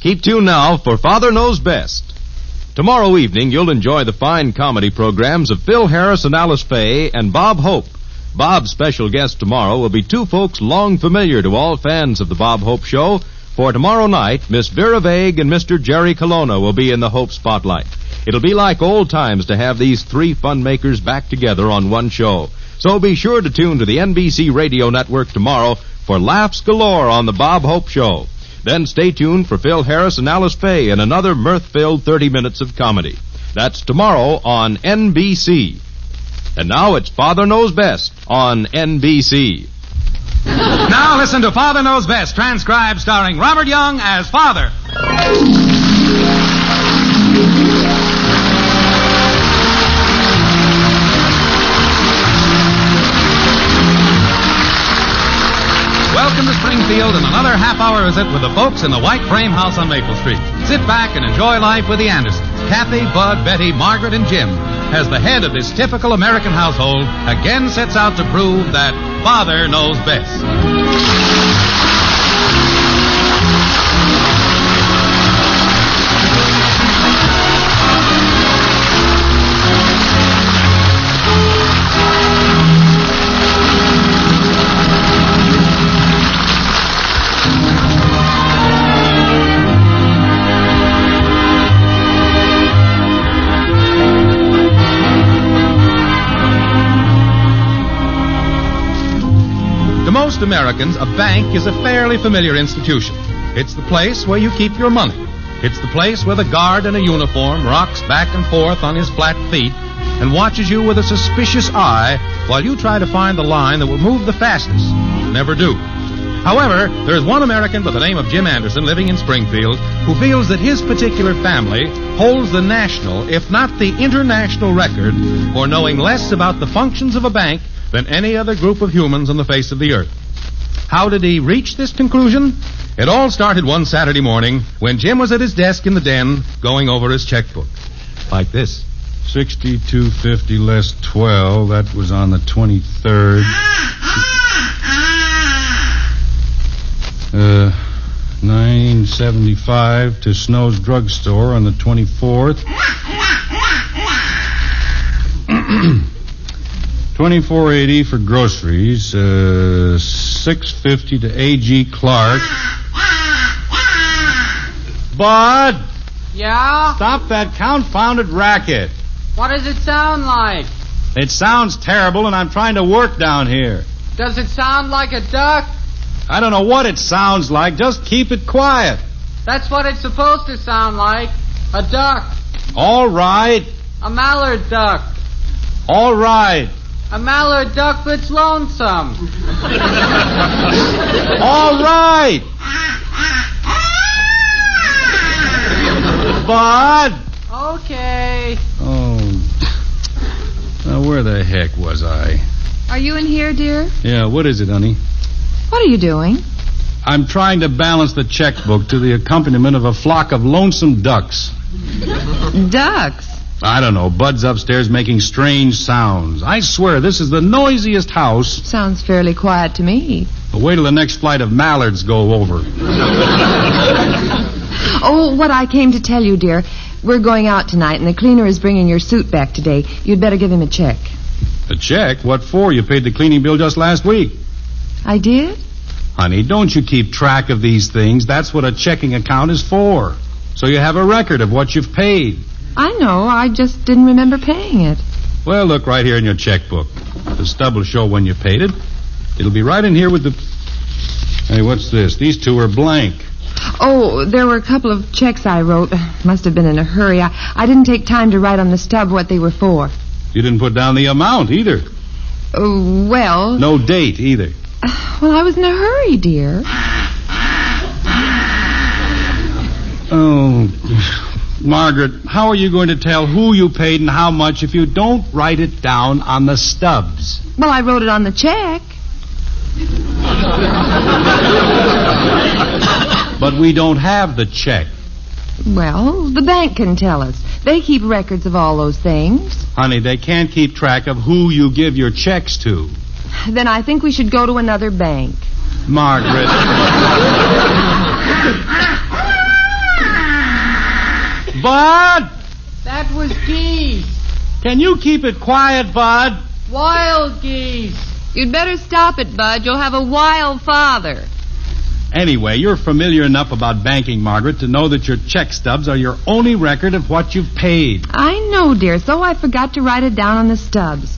Keep tuned now for Father Knows Best. Tomorrow evening, you'll enjoy the fine comedy programs of Phil Harris and Alice Faye and Bob Hope. Bob's special guest tomorrow will be two folks long familiar to all fans of the Bob Hope Show. For tomorrow night, Miss Vera Vague and Mr. Jerry Colonna will be in the Hope Spotlight. It'll be like old times to have these three fun makers back together on one show. So be sure to tune to the NBC Radio Network tomorrow for laughs galore on the Bob Hope Show. Then stay tuned for Phil Harris and Alice Faye in another mirth-filled 30 minutes of comedy. That's tomorrow on NBC. And now it's Father Knows Best on NBC. Now listen to Father Knows Best, transcribed starring Robert Young as Father. Welcome to Springfield and another half-hour visit with the folks in the White Frame House on Maple Street. Sit back and enjoy life with the Andersons. Kathy, Bud, Betty, Margaret, and Jim, as the head of this typical American household, again sets out to prove that Father knows best. Most Americans, a bank is a fairly familiar institution. It's the place where you keep your money. It's the place where the guard in a uniform rocks back and forth on his flat feet and watches you with a suspicious eye while you try to find the line that will move the fastest. Never do. However, there's one American by the name of Jim Anderson living in Springfield who feels that his particular family holds the national, if not the international record for knowing less about the functions of a bank than any other group of humans on the face of the earth. How did he reach this conclusion? It all started one Saturday morning when Jim was at his desk in the den going over his checkbook. Like this. 6250 less 12. That was on the 23rd. 975 to Snow's drugstore on the 24th. 2480 for groceries. 650 to A.G. Clark. Bud! Yeah? Stop that confounded racket. What does it sound like? It sounds terrible, and I'm trying to work down here. Does it sound like a duck? I don't know what it sounds like. Just keep it quiet. That's what it's supposed to sound like. A duck. All right. A mallard duck. All right. A mallard duck that's lonesome. All right. Bud. Okay. Oh. Now, where the heck was I? Are you in here, dear? Yeah, what is it, honey? What are you doing? I'm trying to balance the checkbook to the accompaniment of a flock of lonesome ducks. Ducks? I don't know. Bud's upstairs making strange sounds. I swear, this is the noisiest house. Sounds fairly quiet to me. But wait till the next flight of mallards go over. Oh, what I came to tell you, dear. We're going out tonight, and the cleaner is bringing your suit back today. You'd better give him a check. A check? What for? You paid the cleaning bill just last week. I did? Honey, don't you keep track of these things. That's what a checking account is for. So you have a record of what you've paid. I know. I just didn't remember paying it. Well, look right here in your checkbook. The stub will show when you paid it. It'll be right in here with the... Hey, what's this? These two are blank. Oh, there were a couple of checks I wrote. Must have been in a hurry. I didn't take time to write on the stub what they were for. You didn't put down the amount either. Oh, well... No date either. Well, I was in a hurry, dear. Oh, Margaret, how are you going to tell who you paid and how much if you don't write it down on the stubs? Well, I wrote it on the check. But we don't have the check. Well, the bank can tell us. They keep records of all those things. Honey, they can't keep track of who you give your checks to. Then I think we should go to another bank. Margaret. Bud! That was geese. Can you keep it quiet, Bud? Wild geese. You'd better stop it, Bud. You'll have a wild father. Anyway, you're familiar enough about banking, Margaret, to know that your check stubs are your only record of what you've paid. I know, dear, so I forgot to write it down on the stubs.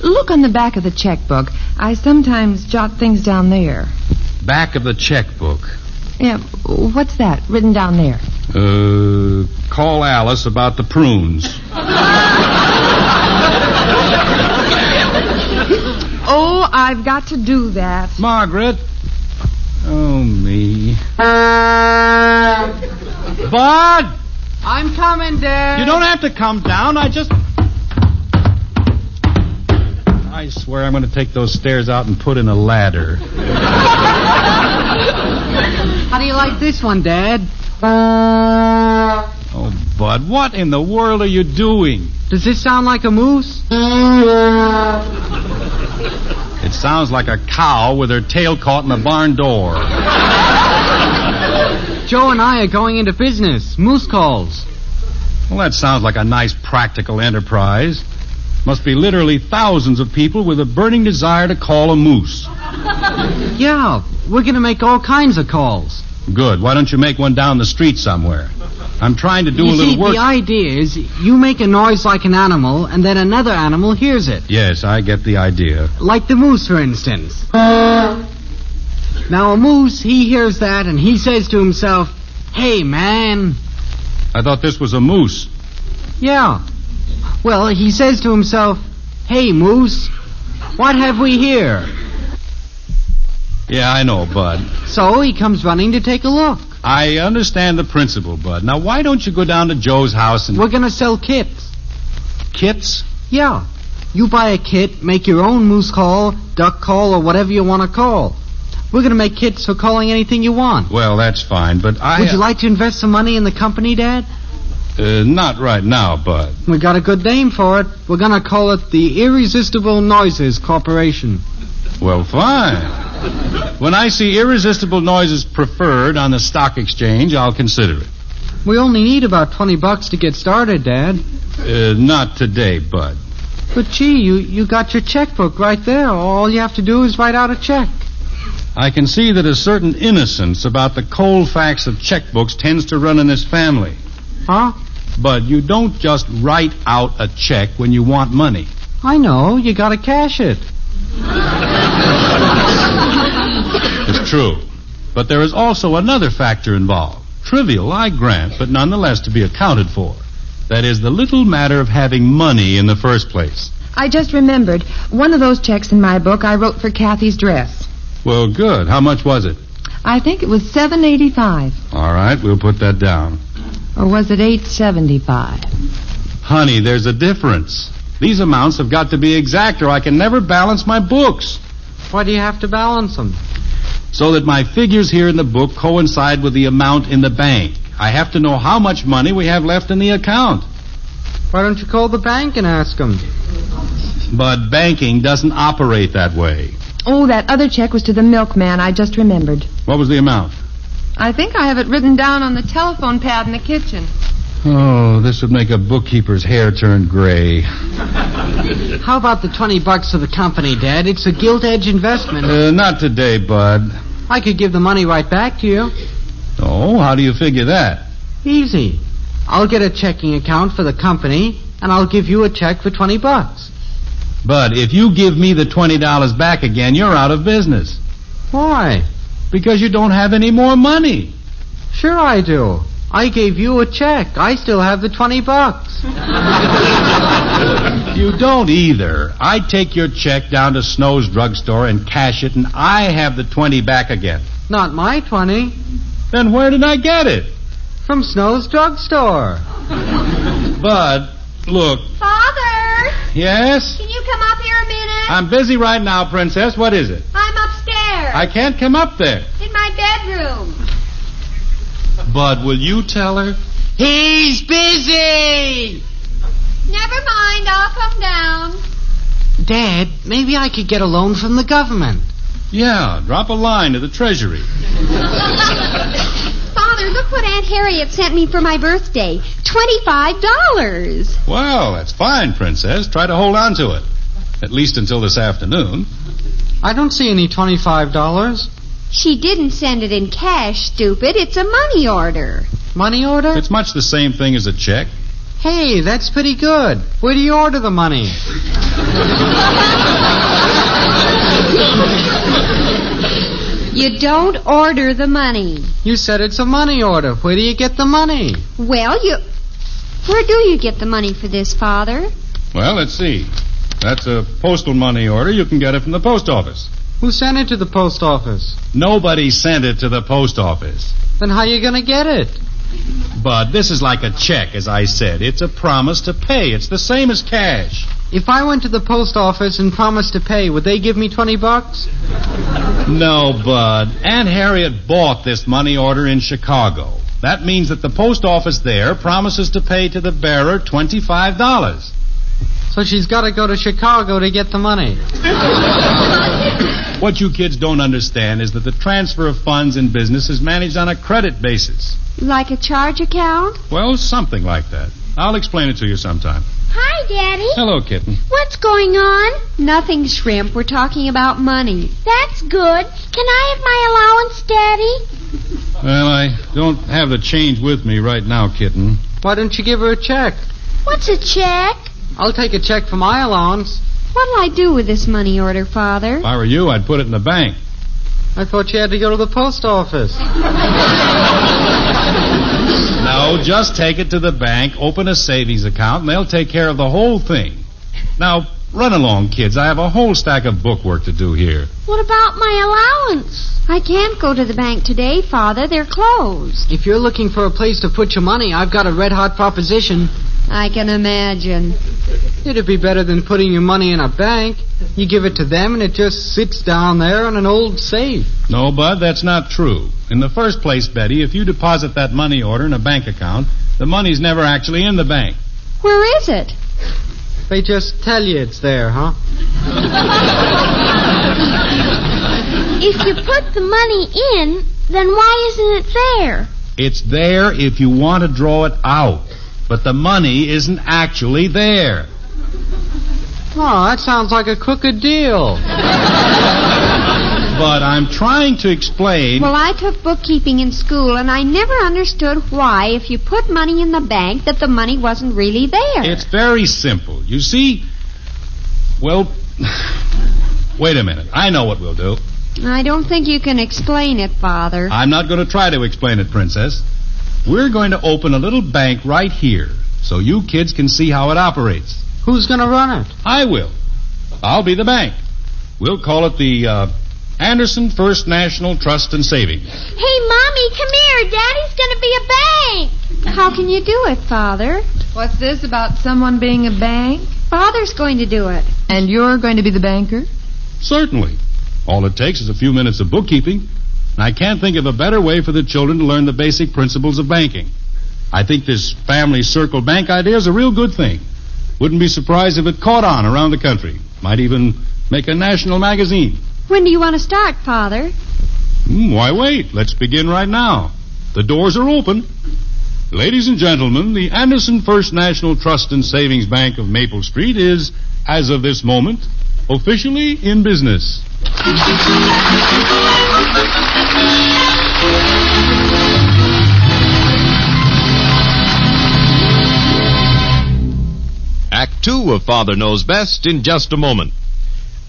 Look on the back of the checkbook. I sometimes jot things down there. Back of the checkbook. Yeah, what's that written down there? Call Alice about the prunes. Oh, I've got to do that. Margaret. Oh, me. Bud! I'm coming, Dad. You don't have to come down. I swear I'm going to take those stairs out and put in a ladder. How do you like this one, Dad? Oh, Bud, what in the world are you doing? Does this sound like a moose? It sounds like a cow with her tail caught in the barn door. Joe and I are going into business. Moose calls. Well, that sounds like a nice practical enterprise. Must be literally thousands of people with a burning desire to call a moose. Yeah, we're going to make all kinds of calls. Good. Why don't you make one down the street somewhere? I'm trying to do a little work. The idea is you make a noise like an animal, and then another animal hears it. Yes, I get the idea. Like the moose, for instance. Now, a moose, he hears that, and he says to himself, "Hey, man." I thought this was a moose. Yeah. Well, he says to himself, "Hey, moose, what have we here?" Yeah, I know, Bud. So he comes running to take a look. I understand the principle, Bud. Now, why don't you go down to Joe's house and... We're going to sell kits. Kits? Yeah. You buy a kit, make your own moose call, duck call, or whatever you want to call. We're going to make kits for calling anything you want. Well, that's fine, but Would you like to invest some money in the company, Dad? Not right now, Bud. We got a good name for it. We're going to call it the Irresistible Noises Corporation. Well, fine. When I see Irresistible Noises preferred on the stock exchange, I'll consider it. We only need about $20 to get started, Dad. Not today, Bud. But, gee, you got your checkbook right there. All you have to do is write out a check. I can see that a certain innocence about the cold facts of checkbooks tends to run in this family. Huh? But you don't just write out a check when you want money. I know. You got to cash it. It's true. But there is also another factor involved. Trivial, I grant, but nonetheless to be accounted for. That is the little matter of having money in the first place. I just remembered. One of those checks in my book I wrote for Kathy's dress. Well, good. How much was it? I think it was $7.85. All right, we'll put that down. Or was it $8.75? Honey, there's a difference. These amounts have got to be exact or I can never balance my books. Why do you have to balance them? So that my figures here in the book coincide with the amount in the bank. I have to know how much money we have left in the account. Why don't you call the bank and ask them? But banking doesn't operate that way. Oh, that other check was to the milkman. I just remembered. What was the amount? I think I have it written down on the telephone pad in the kitchen. Oh, this would make a bookkeeper's hair turn gray. How about the $20 for the company, Dad? It's a gilt-edge investment. Not today, Bud. I could give the money right back to you. Oh, how do you figure that? Easy. I'll get a checking account for the company, and I'll give you a check for $20. But if you give me the $20 back again, you're out of business. Why? Because you don't have any more money. Sure I do. I gave you a check. I still have the $20. You don't either. I take your check down to Snow's drugstore and cash it, and I have the 20 back again. Not my 20. Then where did I get it? From Snow's drugstore. Bud, look. Father! Yes? Can you come up here a minute? I'm busy right now, Princess. What is it? I'm upstairs. I can't come up there. In my bedroom. Bud, will you tell her? He's busy! Never mind, I'll come down. Dad, maybe I could get a loan from the government. Yeah, drop a line to the Treasury. Father, look what Aunt Harriet sent me for my birthday. $25. Well, that's fine, Princess. Try to hold on to it. At least until this afternoon. I don't see any $25. She didn't send it in cash, stupid. It's a money order. Money order? It's much the same thing as a check. Hey, that's pretty good. Where do you order the money? You don't order the money. You said it's a money order. Where do you get the money? Well, where do you get the money for this, Father? Well, let's see. That's a postal money order. You can get it from the post office. Who sent it to the post office? Nobody sent it to the post office. Then how are you going to get it? But this is like a check, as I said. It's a promise to pay. It's the same as cash. If I went to the post office and promised to pay, would they give me $20? No, Bud. Aunt Harriet bought this money order in Chicago. That means that the post office there promises to pay to the bearer $25. So she's got to go to Chicago to get the money. What you kids don't understand is that the transfer of funds in business is managed on a credit basis. Like a charge account? Well, something like that. I'll explain it to you sometime. Hi, Daddy. Hello, kitten. What's going on? Nothing, Shrimp. We're talking about money. That's good. Can I have my allowance, Daddy? Well, I don't have the change with me right now, kitten. Why don't you give her a check? What's a check? I'll take a check for my allowance. What'll I do with this money order, Father? If I were you, I'd put it in the bank. I thought you had to go to the post office. No, just take it to the bank, open a savings account, and they'll take care of the whole thing. Now, run along, kids. I have a whole stack of bookwork to do here. What about my allowance? I can't go to the bank today, Father. They're closed. If you're looking for a place to put your money, I've got a red-hot proposition. I can imagine. It'd be better than putting your money in a bank. You give it to them and it just sits down there in an old safe. No, Bud, that's not true. In the first place, Betty, if you deposit that money order in a bank account, the money's never actually in the bank. Where is it? They just tell you it's there, huh? If you put the money in, then why isn't it there? It's there if you want to draw it out. But the money isn't actually there. Oh, that sounds like a crooked deal. But I'm trying to explain... Well, I took bookkeeping in school, and I never understood why, if you put money in the bank, that the money wasn't really there. It's very simple. You see... Well, wait a minute. I know what we'll do. I don't think you can explain it, Father. I'm not going to try to explain it, Princess. We're going to open a little bank right here so you kids can see how it operates. Who's going to run it? I will. I'll be the bank. We'll call it the Anderson First National Trust and Savings. Hey, Mommy, come here. Daddy's going to be a bank. How can you do it, Father? What's this about someone being a bank? Father's going to do it. And you're going to be the banker? Certainly. All it takes is a few minutes of bookkeeping. And I can't think of a better way for the children to learn the basic principles of banking. I think this family circle bank idea is a real good thing. Wouldn't be surprised if it caught on around the country. Might even make a national magazine. When do you want to start, Father? Why wait? Let's begin right now. The doors are open. Ladies and gentlemen, the Anderson First National Trust and Savings Bank of Maple Street is, as of this moment, officially in business. Act 2 of Father Knows Best in just a moment.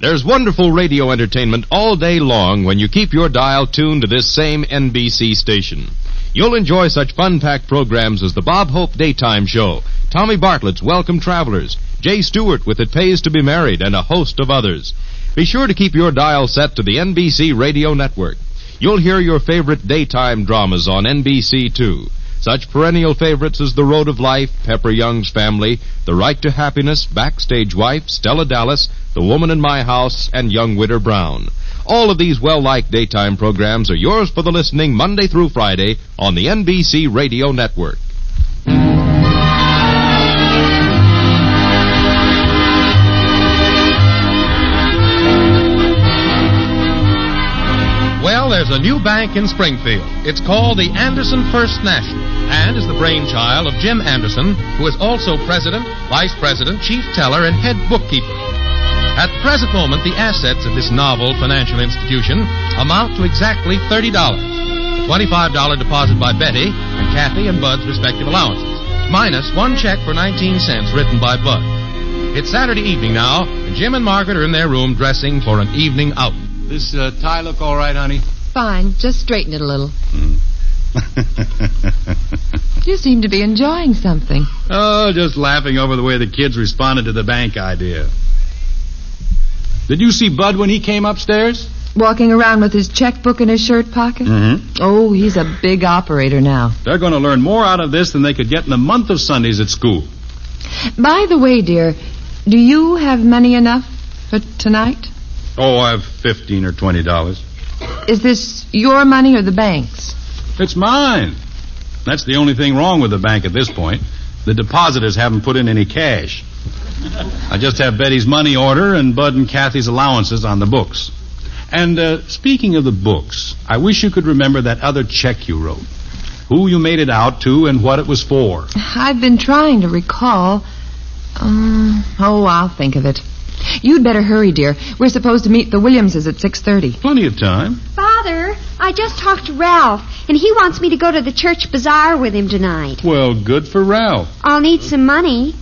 There's wonderful radio entertainment all day long when you keep your dial tuned to this same NBC station. You'll enjoy such fun-packed programs as the Bob Hope Daytime Show, Tommy Bartlett's Welcome Travelers, Jay Stewart with It Pays to Be Married, and a host of others. Be sure to keep your dial set to the NBC Radio Network. You'll hear your favorite daytime dramas on NBC, too. Such perennial favorites as The Road of Life, Pepper Young's Family, The Right to Happiness, Backstage Wife, Stella Dallas, The Woman in My House, and Young Widder Brown. All of these well-liked daytime programs are yours for the listening Monday through Friday on the NBC Radio Network. Well, there's a new bank in Springfield. It's called the Anderson First National and is the brainchild of Jim Anderson, who is also president, vice president, chief teller, and head bookkeeper. At the present moment, the assets of this novel financial institution amount to exactly $30. The $25 deposit by Betty and Kathy and Bud's respective allowances, minus one check for 19 cents written by Bud. It's Saturday evening now, and Jim and Margaret are in their room dressing for an evening out. This tie look all right, honey? Fine. Just straighten it a little. You seem to be enjoying something. Oh, just laughing over the way the kids responded to the bank idea. Did you see Bud when he came upstairs? Walking around with his checkbook in his shirt pocket? Mm-hmm. Oh, he's a big operator now. They're going to learn more out of this than they could get in a month of Sundays at school. By the way, dear, do you have money enough for tonight? Oh, I have $15 or $20. Is this your money or the bank's? It's mine. That's the only thing wrong with the bank at this point. The depositors haven't put in any cash. I just have Betty's money order and Bud and Kathy's allowances on the books. And speaking of the books, I wish you could remember that other check you wrote. Who you made it out to and what it was for. I've been trying to recall. I'll think of it. You'd better hurry, dear. We're supposed to meet the Williamses at 6:30. Plenty of time. Father, I just talked to Ralph, and he wants me to go to the church bazaar with him tonight. Well, good for Ralph. I'll need some money.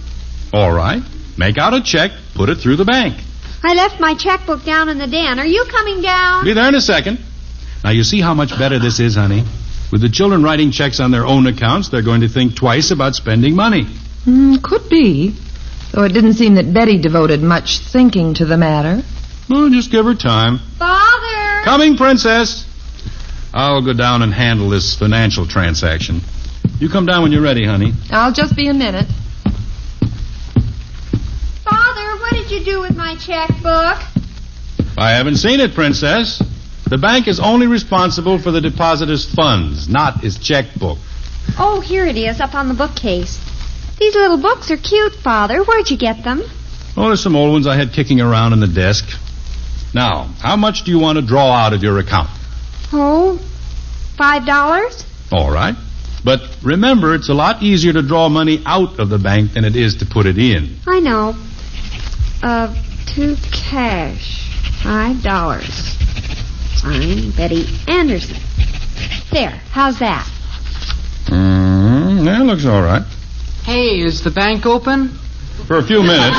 All right. Make out a check, put it through the bank. I left my checkbook down in the den. Are you coming down? Be there in a second. Now, you see how much better this is, honey? With the children writing checks on their own accounts, they're going to think twice about spending money. Could be. Though it didn't seem that Betty devoted much thinking to the matter. Well, just give her time. Father! Coming, Princess. I'll go down and handle this financial transaction. You come down when you're ready, honey. I'll just be a minute. Father, what did you do with my checkbook? I haven't seen it, Princess. The bank is only responsible for the depositor's funds, not his checkbook. Oh, here it is, up on the bookcase. These little books are cute, Father. Where'd you get them? Oh, there's some old ones I had kicking around in the desk. Now, how much do you want to draw out of your account? Oh, $5? All right. But remember, it's a lot easier to draw money out of the bank than it is to put it in. I know. To cash. $5. Signed, Betty Anderson. There, how's that? That looks all right. Hey, is the bank open? For a few minutes.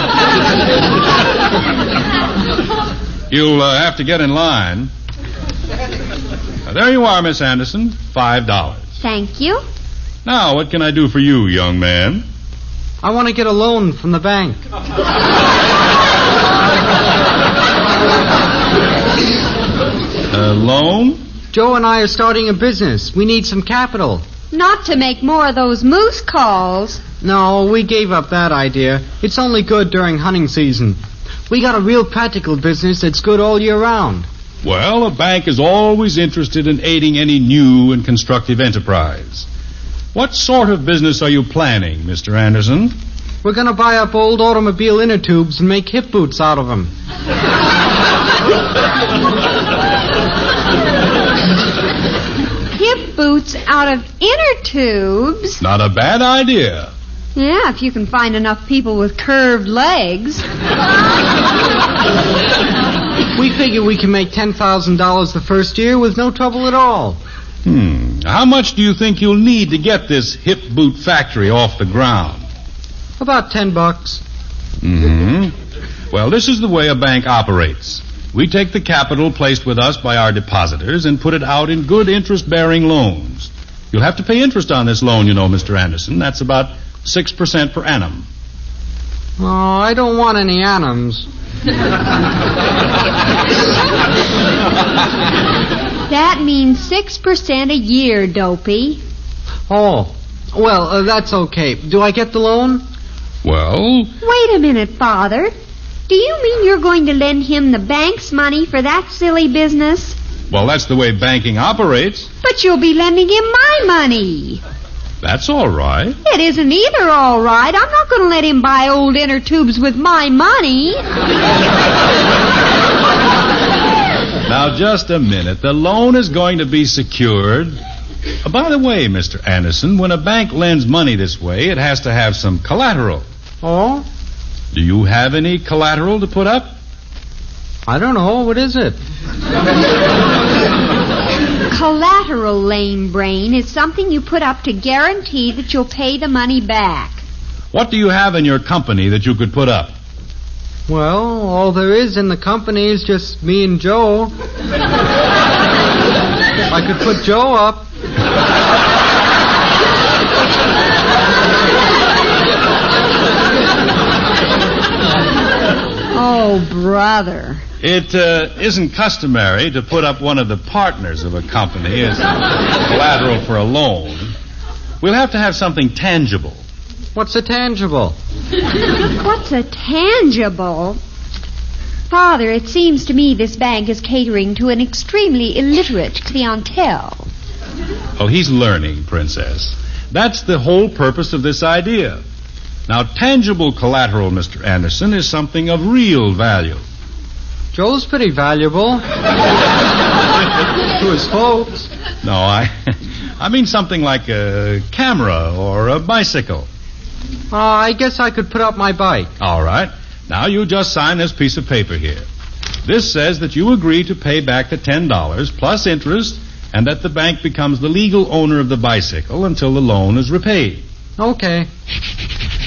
You'll have to get in line. Now, there you are, Miss Anderson. $5. Thank you. Now, what can I do for you, young man? I want to get a loan from the bank. A loan? Joe and I are starting a business. We need some capital. Not to make more of those moose calls. No, we gave up that idea. It's only good during hunting season. We got a real practical business that's good all year round. Well, a bank is always interested in aiding any new and constructive enterprise. What sort of business are you planning, Mr. Anderson? We're going to buy up old automobile inner tubes and make hip boots out of them. Hip boots out of inner tubes? Not a bad idea. Yeah, if you can find enough people with curved legs. We figure we can make $10,000 the first year with no trouble at all. How much do you think you'll need to get this hip boot factory off the ground? About $10. Well, this is the way a bank operates. We take the capital placed with us by our depositors and put it out in good interest-bearing loans. You'll have to pay interest on this loan, you know, Mr. Anderson. That's about 6% per annum. Oh, I don't want any annums. That means 6% a year, Dopey. Oh, well, that's okay. Do I get the loan? Well... Wait a minute, Father. Do you mean you're going to lend him the bank's money for that silly business? Well, that's the way banking operates. But you'll be lending him my money. That's all right. It isn't either all right. I'm not going to let him buy old inner tubes with my money. Now, just a minute. The loan is going to be secured. By the way, Mr. Anderson, when a bank lends money this way, it has to have some collateral. Oh? Do you have any collateral to put up? I don't know. What is it? Collateral, lame brain, is something you put up to guarantee that you'll pay the money back. What do you have in your company that you could put up? Well, all there is in the company is just me and Joe. I could put Joe up. Oh, brother. It isn't customary to put up one of the partners of a company as collateral for a loan. We'll have to have something tangible. What's a tangible? What's a tangible? Father, it seems to me this bank is catering to an extremely illiterate clientele. Oh, he's learning, Princess. That's the whole purpose of this idea. Now, tangible collateral, Mr. Anderson, is something of real value. Joe's pretty valuable. To his folks. No, I mean something like a camera or a bicycle. I guess I could put up my bike. All right. Now, you just sign this piece of paper here. This says that you agree to pay back the $10 plus interest and that the bank becomes the legal owner of the bicycle until the loan is repaid. Okay.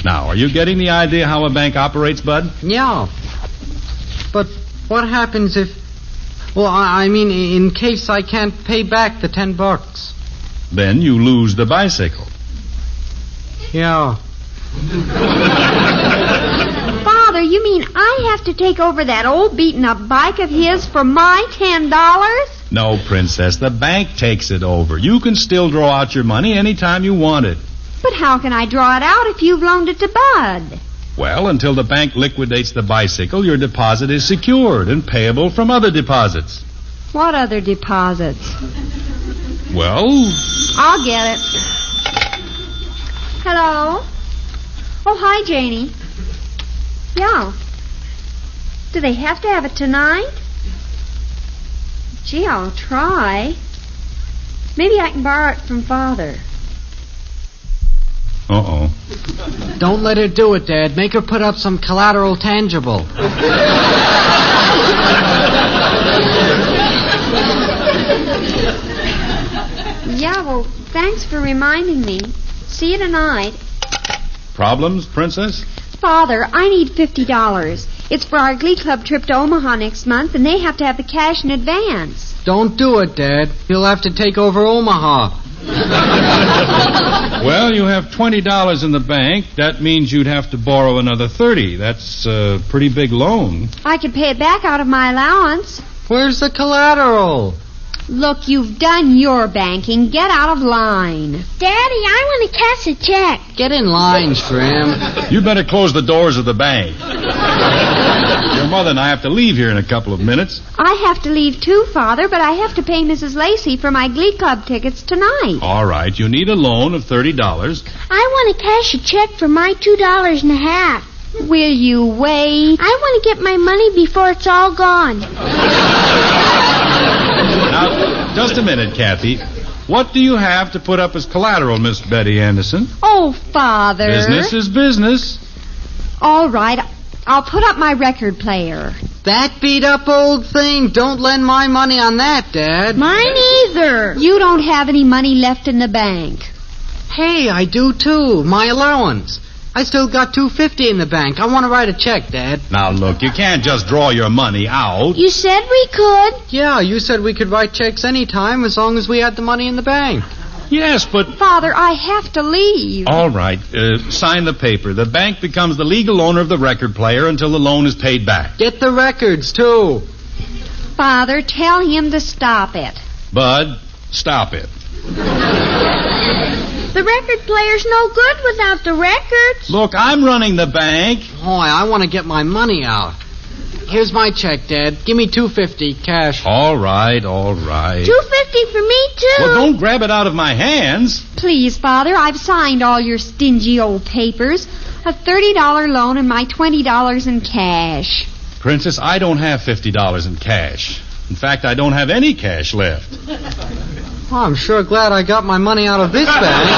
Now, are you getting the idea how a bank operates, Bud? Yeah. But what happens if... Well, I mean, in case I can't pay back the $10. Then you lose the bicycle. Yeah. Father, you mean I have to take over that old beaten-up bike of his for my $10? No, Princess. The bank takes it over. You can still draw out your money anytime you want it. But how can I draw it out if you've loaned it to Bud? Well, until the bank liquidates the bicycle, your deposit is secured and payable from other deposits. What other deposits? Well... I'll get it. Hello? Oh, hi, Janie. Yeah. Do they have to have it tonight? Gee, I'll try. Maybe I can borrow it from Father. Uh-oh. Don't let her do it, Dad. Make her put up some collateral tangible. Yeah, well, thanks for reminding me. See you tonight. Problems, Princess? Father, I need $50. It's for our Glee Club trip to Omaha next month, and they have to have the cash in advance. Don't do it, Dad. You'll have to take over Omaha. Well, you have $20 in the bank. That means you'd have to borrow another $30. That's a pretty big loan. I could pay it back out of my allowance. Where's the collateral? Look, you've done your banking. Get out of line. Daddy, I want to cash a check. Get in line, Shrim. You better close the doors of the bank. Your mother and I have to leave here in a couple of minutes. I have to leave too, Father, but I have to pay Mrs. Lacey for my Glee Club tickets tonight. All right, you need a loan of $30. I want to cash a check for my $2.50. Will you wait? I want to get my money before it's all gone. Now, just a minute, Kathy. What do you have to put up as collateral, Miss Betty Anderson? Oh, Father. Business is business. All right, I'll put up my record player. That beat-up old thing. Don't lend my money on that, Dad. Mine either. You don't have any money left in the bank. Hey, I do, too. My allowance. I still got $250 in the bank. I want to write a check, Dad. Now, look, you can't just draw your money out. You said we could. Yeah, you said we could write checks anytime as long as we had the money in the bank. Yes, but... Father, I have to leave. All right, sign the paper. The bank becomes the legal owner of the record player until the loan is paid back. Get the records, too. Father, tell him to stop it. Bud, stop it. The record player's no good without the records. Look, I'm running the bank. Boy, I want to get my money out. Here's my check, Dad. Give me $250 cash. All right, all right. $2.50 for me, too. Well, don't grab it out of my hands. Please, Father, I've signed all your stingy old papers. A $30 loan and my $20 in cash. Princess, I don't have $50 in cash. In fact, I don't have any cash left. Oh, I'm sure glad I got my money out of this bank.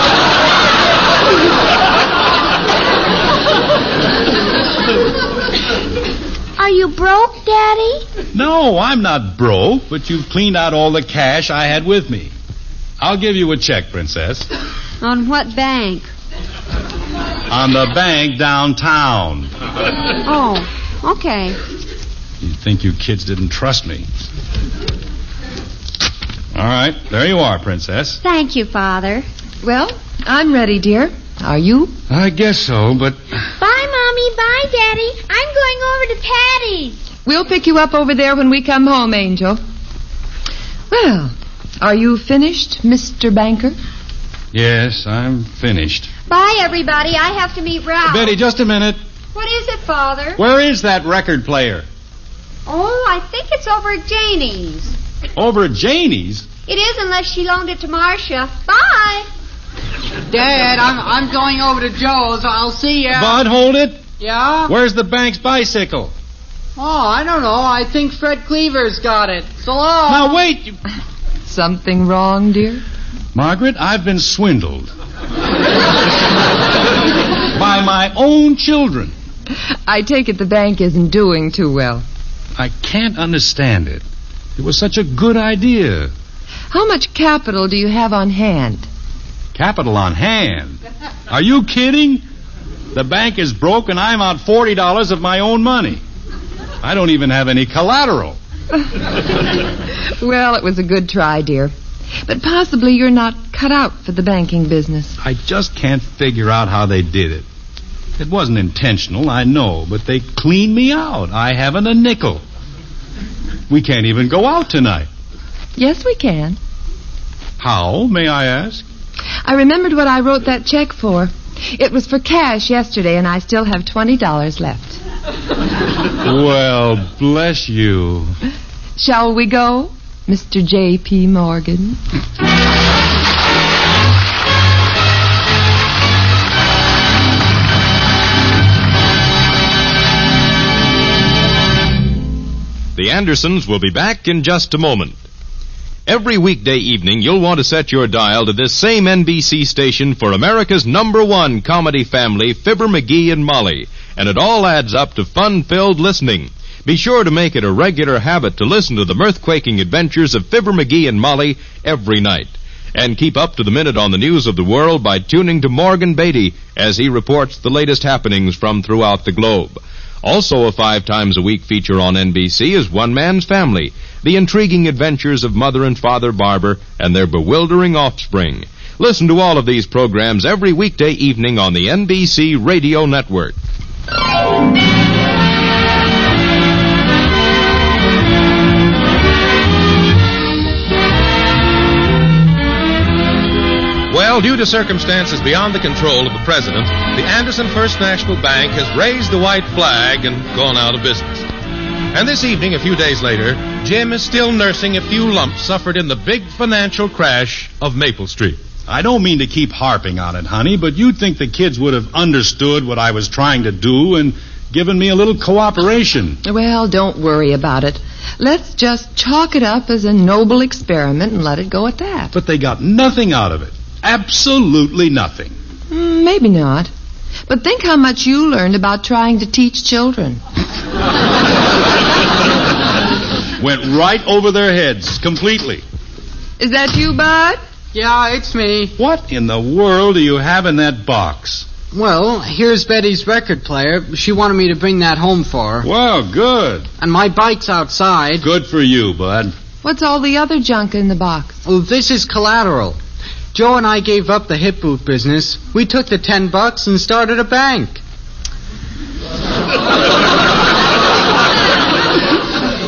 Are you broke, Daddy? No, I'm not broke, but you've cleaned out all the cash I had with me. I'll give you a check, Princess. On what bank? On the bank downtown. Oh, okay. You'd think you kids didn't trust me. All right, there you are, Princess. Thank you, Father. Well, I'm ready, dear. Are you? I guess so, but... Bye, Mommy. Bye, Daddy. I'm going over to Patty's. We'll pick you up over there when we come home, Angel. Well, are you finished, Mr. Banker? Yes, I'm finished. Bye, everybody. I have to meet Ralph. Betty, just a minute. What is it, Father? Where is that record player? Oh, I think it's over at Janie's. Over at Janie's? It is, unless she loaned it to Marcia. Bye. Dad, I'm going over to Joe's. I'll see you. Bud, hold it. Yeah? Where's the bank's bicycle? Oh, I don't know. I think Fred Cleaver's got it. So long. Now, wait. Something wrong, dear? Margaret, I've been swindled. By my own children. I take it the bank isn't doing too well. I can't understand it. It was such a good idea. How much capital do you have on hand? Capital on hand? Are you kidding? The bank is broke and I'm out $40 of my own money. I don't even have any collateral. Well, it was a good try, dear. But possibly you're not cut out for the banking business. I just can't figure out how they did it. It wasn't intentional, I know, but they cleaned me out. I haven't a nickel. We can't even go out tonight. Yes, we can. How, may I ask? I remembered what I wrote that check for. It was for cash yesterday, and I still have $20 left. Well, bless you. Shall we go, Mr. J.P. Morgan? The Andersons will be back in just a moment. Every weekday evening, you'll want to set your dial to this same NBC station for America's #1 comedy family, Fibber McGee and Molly, and it all adds up to fun-filled listening. Be sure to make it a regular habit to listen to the mirth-quaking adventures of Fibber McGee and Molly every night. And keep up to the minute on the news of the world by tuning to Morgan Beatty as he reports the latest happenings from throughout the globe. Also a 5 times a week feature on NBC is One Man's Family, the intriguing adventures of Mother and Father Barber and their bewildering offspring. Listen to all of these programs every weekday evening on the NBC Radio Network. Well, due to circumstances beyond the control of the president, the Anderson First National Bank has raised the white flag and gone out of business. And this evening, a few days later, Jim is still nursing a few lumps suffered in the big financial crash of Maple Street. I don't mean to keep harping on it, honey, but you'd think the kids would have understood what I was trying to do and given me a little cooperation. Well, don't worry about it. Let's just chalk it up as a noble experiment and let it go at that. But they got nothing out of it. Absolutely nothing. Maybe not. But think how much you learned about trying to teach children. Went right over their heads, completely. Is that you, Bud? Yeah, it's me. What in the world do you have in that box? Well, here's Betty's record player. She wanted me to bring that home for her. Well, good. And my bike's outside. Good for you, Bud. What's all the other junk in the box? Oh, this is collateral. Joe and I gave up the hip boot business. We took the $10 and started a bank.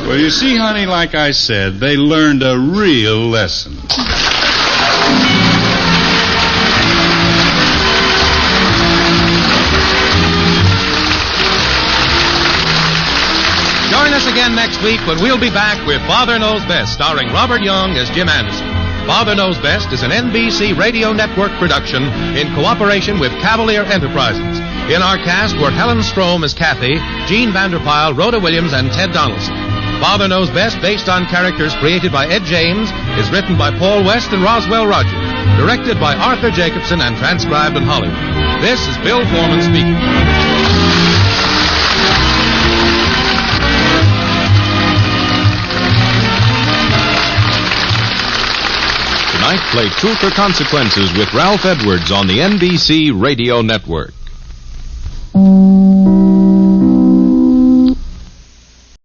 Well, you see, honey, like I said, they learned a real lesson. Join us again next week when we'll be back with Father Knows Best, starring Robert Young as Jim Anderson. Father Knows Best is an NBC Radio Network production in cooperation with Cavalier Enterprises. In our cast were Helen Strome as Kathy, Jean Vander Pyl, Rhoda Williams, and Ted Donaldson. Father Knows Best, based on characters created by Ed James, is written by Paul West and Roswell Rogers, directed by Arthur Jacobson, and transcribed in Hollywood. This is Bill Foreman speaking. Tonight, play Truth or Consequences with Ralph Edwards on the NBC Radio Network.